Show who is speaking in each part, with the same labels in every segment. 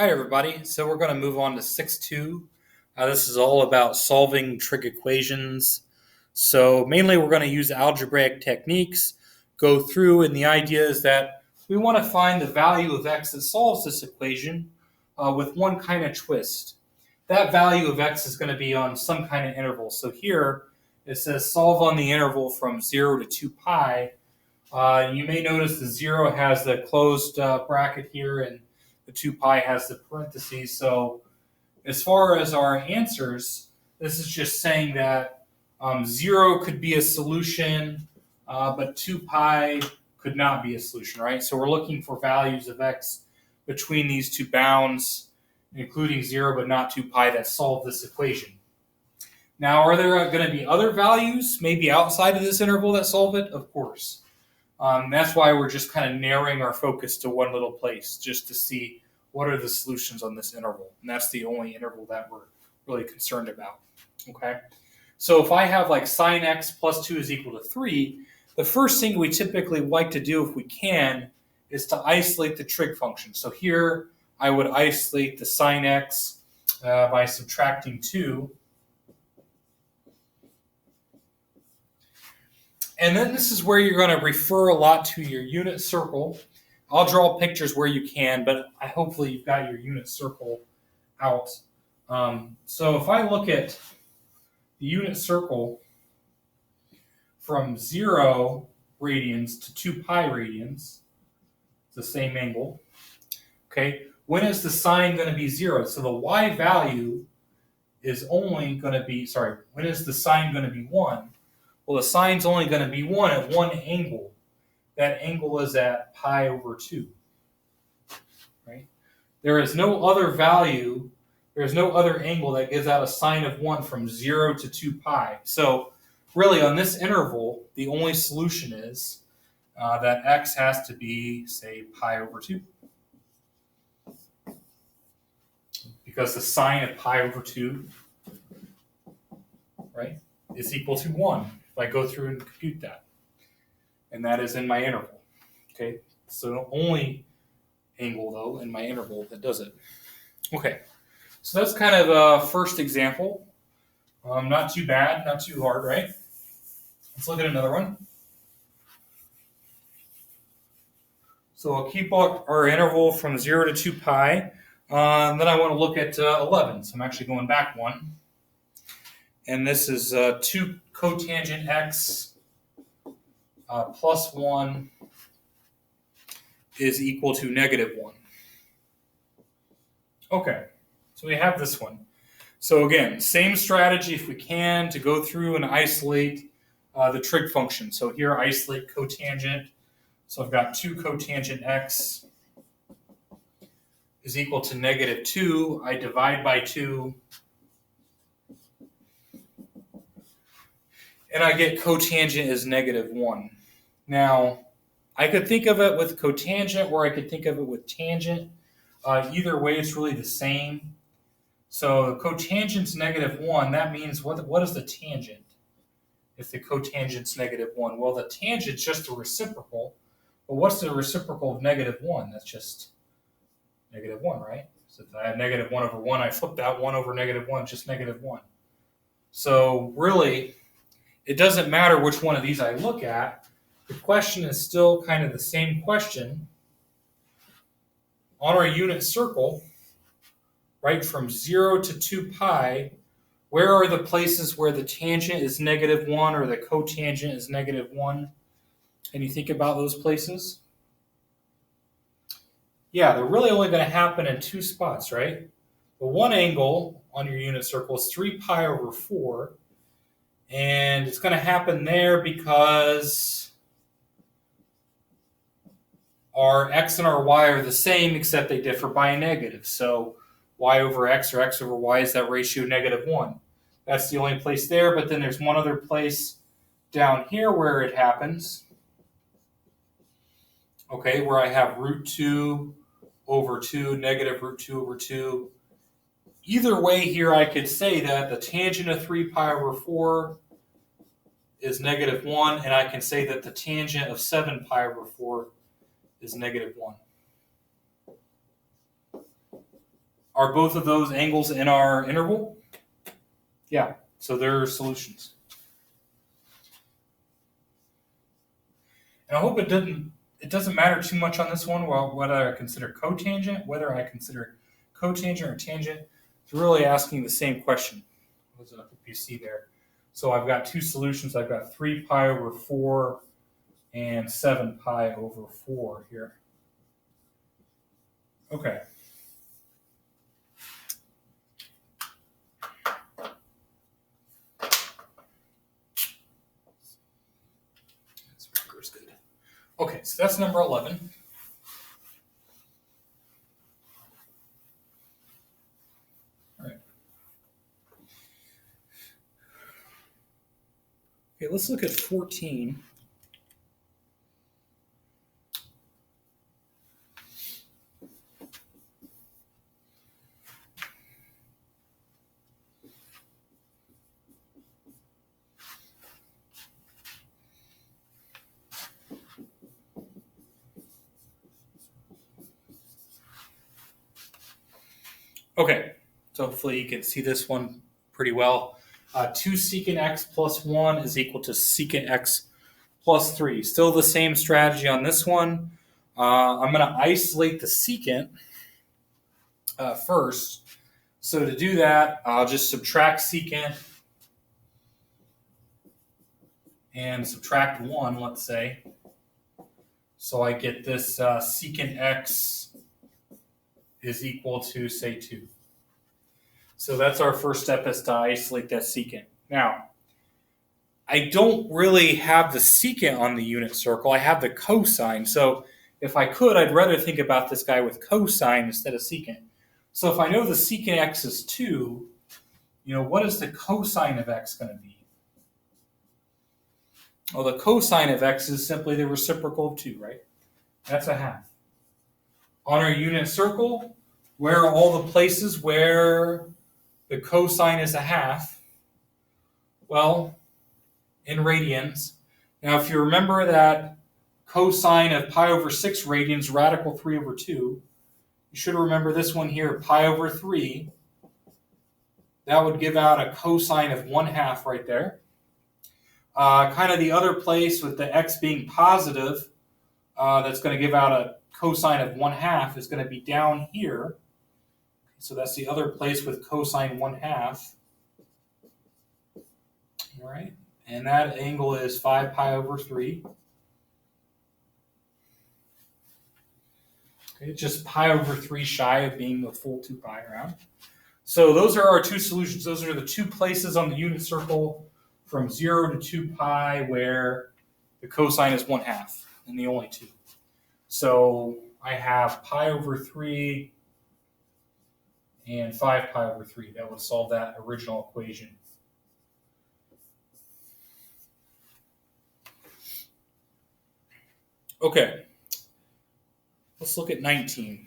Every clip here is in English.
Speaker 1: Hi everybody, so we're going to move on to 6.2. This is all about solving trig equations. So mainly we're going to use algebraic techniques, go through, and the idea is that we want to find the value of x that solves this equation with one kind of twist. That value of x is going to be on some kind of interval. So here it says solve on the interval from 0 to 2 pi. You may notice the 0 has the closed bracket here and the 2 pi has the parentheses. So as far as our answers, this is just saying that 0 could be a solution, but 2 pi could not be a solution, right? So we're looking for values of x between these two bounds, including 0 but not 2 pi, that solve this equation. Now, are there going to be other values, maybe outside of this interval, that solve it? Of course. That's why we're just kind of narrowing our focus to one little place, just to see what are the solutions on this interval. And that's the only interval that we're really concerned about. Okay. So if I have like sine x plus 2 is equal to 3, the first thing we typically like to do if we can is to isolate the trig function. So here I would isolate the sine x by subtracting 2. And then this is where you're going to refer a lot to your unit circle. I'll draw pictures where you can, but hopefully you've got your unit circle out. So if I look at the unit circle from 0 radians to 2 pi radians, it's the same angle. Okay, when is the sine going to be 0? So the y value is only going to be, when is the sine going to be 1? Well, the sine's only going to be 1 at one angle. That angle is at pi over 2. Right? There is no other value, there's no other angle that gives out a sine of 1 from 0 to 2 pi. So really on this interval, the only solution is that x has to be, say, pi over 2. Because the sine of pi over 2, right, is equal to 1. If I go through and compute that. And that is in my interval. Okay, so the only angle, though, in my interval that does it. Okay, so that's kind of a first example. Not too bad, not too hard, right? Let's look at another one. So I'll keep our interval from 0 to 2 pi. Then I want to look at 11. So I'm actually going back one. And this is 2 cotangent x plus 1 is equal to negative 1. Okay, so we have this one. So again, same strategy if we can to go through and isolate the trig function. So here isolate cotangent. So I've got 2 cotangent x is equal to negative 2. I divide by 2. And I get cotangent is negative 1. Now, I could think of it with cotangent or I could think of it with tangent. Either way, it's really the same. So cotangent's negative 1. That means what is the tangent if the cotangent's negative 1? Well, the tangent's just a reciprocal. But what's the reciprocal of negative 1? That's just negative 1, right? So if I have negative 1 over 1, I flip that 1 over negative 1, just negative 1. So really, it doesn't matter which one of these I look at. The question is still kind of the same question. On our unit circle, right, from 0 to 2 pi, where are the places where the tangent is negative 1 or the cotangent is negative 1? Can you think about those places? Yeah, they're really only going to happen in 2 spots, right? The one angle on your unit circle is 3 pi over 4. And it's going to happen there because our x and our y are the same, except they differ by a negative. So y over x or x over y is that ratio negative 1. That's the only place there, but then there's one other place down here where it happens. Okay, where I have root 2 over 2, negative root 2 over 2. Either way here, I could say that the tangent of 3 pi over 4 is negative 1, and I can say that the tangent of 7 pi over 4 is negative 1. Are both of those angles in our interval? Yeah, so they're solutions. And I hope it doesn't matter too much on this one, well, whether I consider cotangent, whether I consider cotangent or tangent. It's really asking the same question. As I hope you see there. So I've got two solutions. I've got 3 pi over 4 and 7 pi over 4 here. Okay. This marker is good. Okay, so that's number 11. All right. Okay, let's look at 14. Okay, so hopefully you can see this one pretty well. 2 secant x plus 1 is equal to secant x plus 3. Still the same strategy on this one. I'm going to isolate the secant first. So to do that, I'll just subtract secant and subtract 1, let's say. So I get this secant x is equal to, say, 2. So that's our first step, is to isolate that secant. Now, I don't really have the secant on the unit circle. I have the cosine. So if I could, I'd rather think about this guy with cosine instead of secant. So if I know the secant x is 2, what is the cosine of x going to be? Well, the cosine of x is simply the reciprocal of 2, right? That's a half. On our unit circle, where are all the places where the cosine is a half? Well, in radians. Now, if you remember that cosine of pi over 6 radians, radical 3 over 2, you should remember this one here, pi over 3. That would give out a cosine of 1/2 right there. Kind of the other place with the x being positive, that's going to give out a cosine of 1/2 is going to be down here. So that's the other place with cosine 1/2. All right, and that angle is 5 pi over 3. Okay, just pi over 3 shy of being the full 2 pi around. So those are our two solutions. Those are the two places on the unit circle from 0 to 2 pi where the cosine is 1/2, and the only two. So I have pi over 3 and 5 pi over 3. That would solve that original equation. Okay, let's look at 19.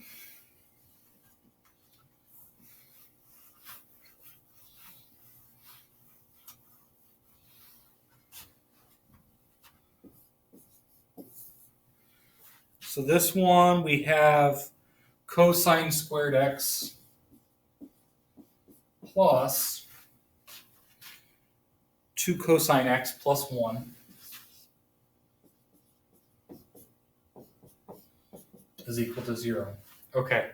Speaker 1: So this one, we have cosine squared x plus 2 cosine x plus 1 is equal to 0. Okay,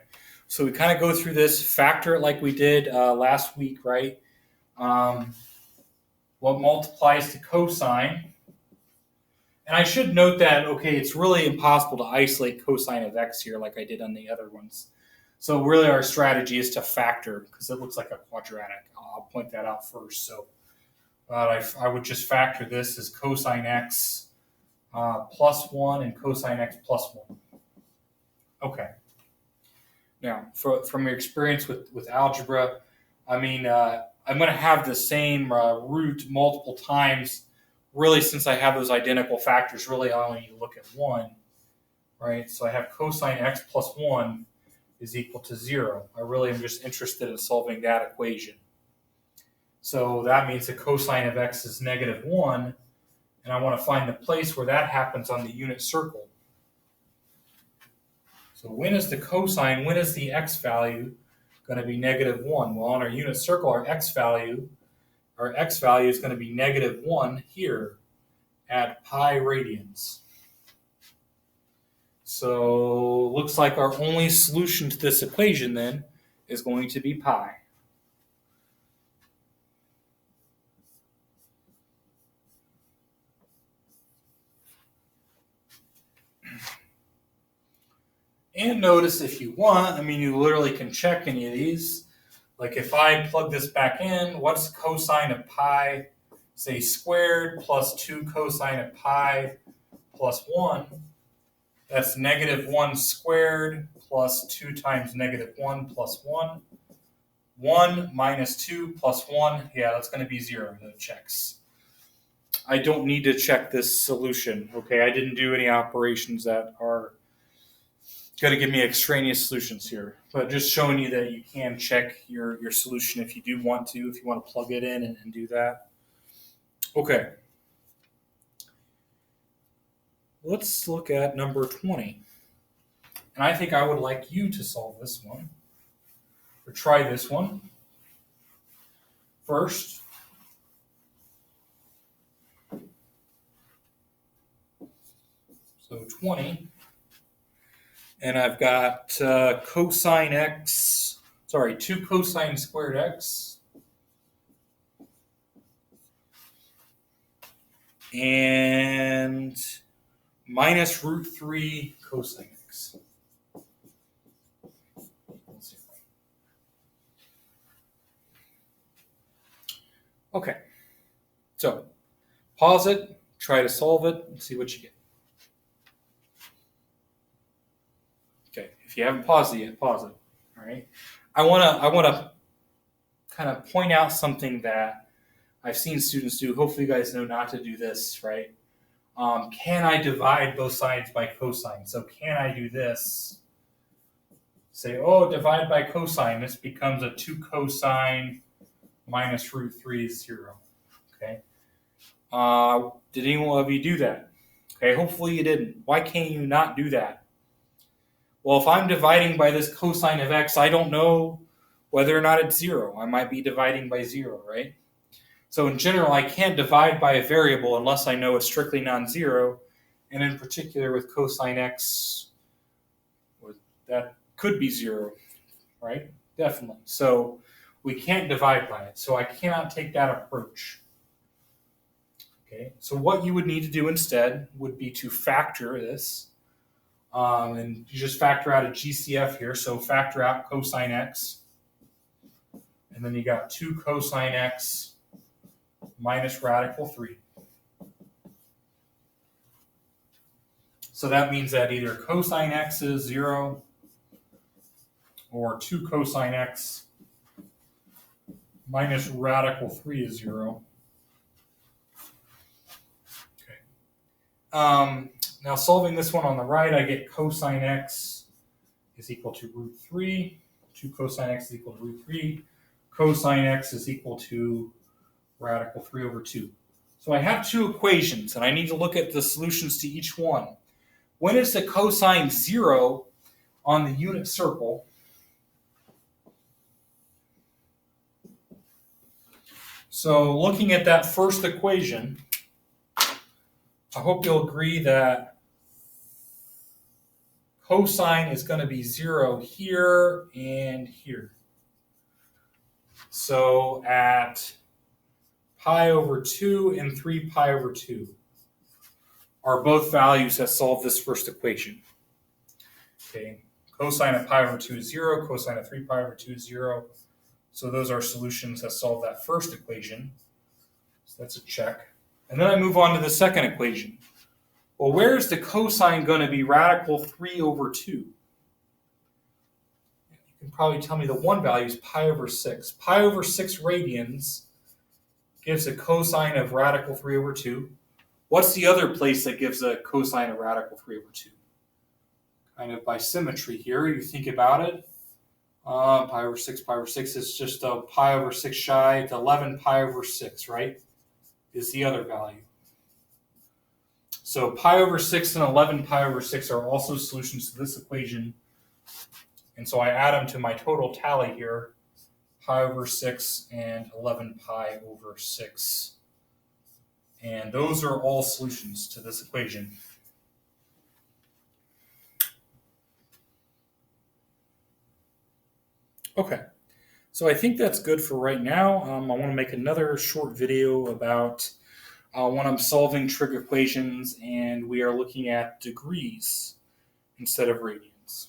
Speaker 1: so we kind of go through this, factor it like we did last week, right? What multiplies to cosine? And I should note that, okay, it's really impossible to isolate cosine of x here like I did on the other ones. So really our strategy is to factor, because it looks like a quadratic. I'll point that out first. So I would just factor this as cosine x plus 1 and cosine x plus 1. Okay. Now, from your experience with algebra, I mean, I'm going to have the same root multiple times. Really, since I have those identical factors, really I only need to look at one, right? So I have cosine x plus 1 is equal to 0. I really am just interested in solving that equation. So that means the cosine of x is -1, and I want to find the place where that happens on the unit circle. So when is the cosine, when is the x value going to be negative 1. Well, on our unit circle, our x value is going to be negative 1 here at pi radians. So looks like our only solution to this equation then is going to be pi. And notice if you want, you literally can check any of these. Like if I plug this back in, what's cosine of pi, say squared, plus 2 cosine of pi plus 1? That's negative 1 squared plus 2 times negative 1 plus 1. 1 minus 2 plus 1, yeah, that's going to be 0. That checks. I don't need to check this solution, okay? I didn't do any operations that are going to give me extraneous solutions here. But just showing you that you can check your solution if you do want to, if you want to plug it in and do that. Okay. Let's look at number 20. And I think I would like you to solve this one, or try this one first. So 20. And I've got 2 cosine squared x. And minus root 3 cosine x. Okay, so pause it, try to solve it, and see what you get. Okay, if you haven't paused it yet, pause it. All right. I wanna kind of point out something that I've seen students do. Hopefully, you guys know not to do this, right? Can I divide both sides by cosine? So can I do this? Say, divide by cosine. This becomes a 2 cosine minus root 3 is 0. Okay. Did anyone of you do that? Okay, hopefully you didn't. Why can't you not do that? Well, if I'm dividing by this cosine of x, I don't know whether or not it's 0. I might be dividing by 0, right? So in general, I can't divide by a variable unless I know it's strictly non-zero. And in particular with cosine x, that could be 0, right? Definitely. So we can't divide by it. So I cannot take that approach. Okay, so what you would need to do instead would be to factor this. And you just factor out a GCF here. So factor out cosine x. And then you got 2 cosine x minus radical 3. So that means that either cosine x is 0 or 2 cosine x minus radical 3 is 0. Okay. Now solving this one on the right, I get cosine x is equal to root 3. 2 cosine x is equal to root 3. Cosine x is equal to radical 3 over 2. So I have 2 equations, and I need to look at the solutions to each one. When is the cosine 0 on the unit circle? So looking at that first equation, I hope you'll agree that cosine is going to be 0 here and here. So at pi over 2 and 3 pi over 2 are both values that solve this first equation. Okay, cosine of pi over 2 is 0, cosine of 3 pi over 2 is 0. So those are solutions that solve that first equation. So that's a check. And then I move on to the second equation. Well, where is the cosine going to be radical 3 over 2? You can probably tell me the one value is pi over 6. Pi over 6 radians gives a cosine of radical 3 over 2. What's the other place that gives a cosine of radical 3 over 2? Kind of by symmetry here, you think about it. Pi over 6 is just a pi over 6 shy. It's 11 pi over 6, right? Is the other value. So pi over 6 and 11 pi over 6 are also solutions to this equation. And so I add them to my total tally here, pi over 6 and 11 pi over 6. And those are all solutions to this equation. Okay, so I think that's good for right now. I want to make another short video about when I'm solving trig equations and we are looking at degrees instead of radians.